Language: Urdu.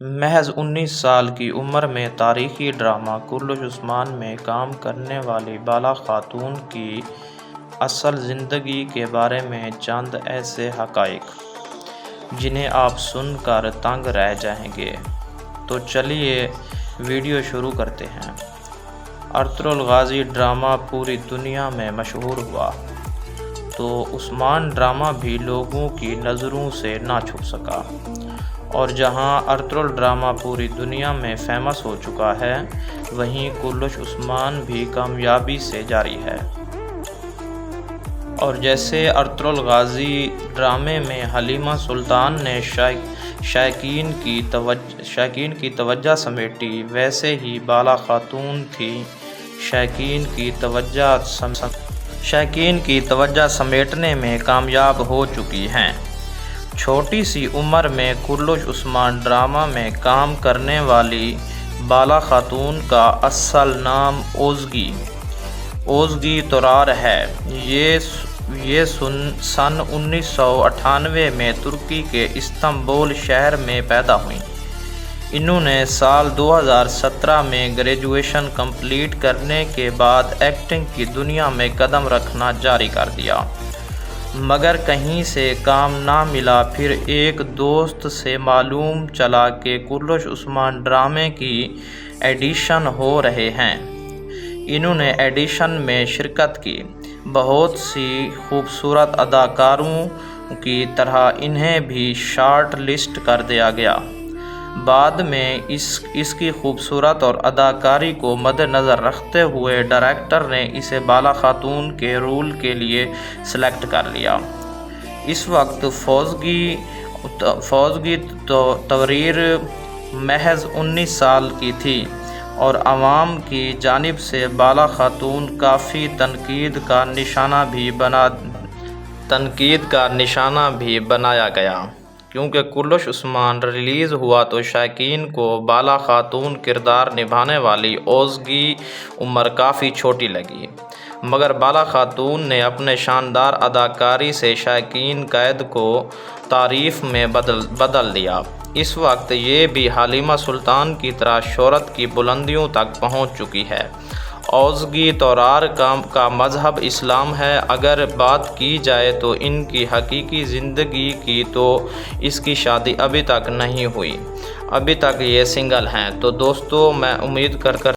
محض 19 سال کی عمر میں تاریخی ڈرامہ کلش عثمان میں کام کرنے والی بالا خاتون کی اصل زندگی کے بارے میں چند ایسے حقائق جنہیں آپ سن کر تنگ رہ جائیں گے۔ تو چلیے ویڈیو شروع کرتے ہیں۔ ارطغرل غازی ڈرامہ پوری دنیا میں مشہور ہوا تو عثمان ڈرامہ بھی لوگوں کی نظروں سے نہ چھپ سکا، اور جہاں ارطغرل ڈرامہ پوری دنیا میں فیمس ہو چکا ہے، وہیں کلش عثمان بھی کامیابی سے جاری ہے۔ اور جیسے ارطغرل غازی ڈرامے میں حلیمہ سلطان نے شائقین کی توجہ سمیٹی، ویسے ہی بالا خاتون تھی شائقین کی توجہ سمیٹنے میں کامیاب ہو چکی ہیں۔ چھوٹی سی عمر میں کلش عثمان ڈرامہ میں کام کرنے والی بالا خاتون کا اصل نام اوزگی تورار ہے۔ یہ سن 1998 میں ترکی کے استنبول شہر میں پیدا ہوئیں۔ انہوں نے سال 2017 میں گریجویشن کمپلیٹ کرنے کے بعد ایکٹنگ کی دنیا میں قدم رکھنا جاری کر دیا، مگر کہیں سے کام نہ ملا۔ پھر ایک دوست سے معلوم چلا کہ کلش عثمان ڈرامے کی ایڈیشن ہو رہے ہیں۔ انہوں نے ایڈیشن میں شرکت کی۔ بہت سی خوبصورت اداکاروں کی طرح انہیں بھی شارٹ لسٹ کر دیا گیا۔ بعد میں اس کی خوبصورت اور اداکاری کو مد نظر رکھتے ہوئے ڈائریکٹر نے اسے بالا خاتون کے رول کے لیے سلیکٹ کر لیا۔ اس وقت اوزگی تورار محض 19 سال کی تھی، اور عوام کی جانب سے بالا خاتون کافی تنقید کا نشانہ بھی بنایا گیا، کیونکہ کلش عثمان ریلیز ہوا تو شائقین کو بالا خاتون کردار نبھانے والی اوزگی عمر کافی چھوٹی لگی، مگر بالا خاتون نے اپنے شاندار اداکاری سے شائقین قید کو تعریف میں بدل دیا۔ اس وقت یہ بھی حلیمہ سلطان کی طرح شہرت کی بلندیوں تک پہنچ چکی ہے۔ اوزگی تورار کا مذہب اسلام ہے۔ اگر بات کی جائے تو ان کی حقیقی زندگی کی، تو اس کی شادی ابھی تک نہیں ہوئی، ابھی تک یہ سنگل ہیں۔ تو دوستو، میں امید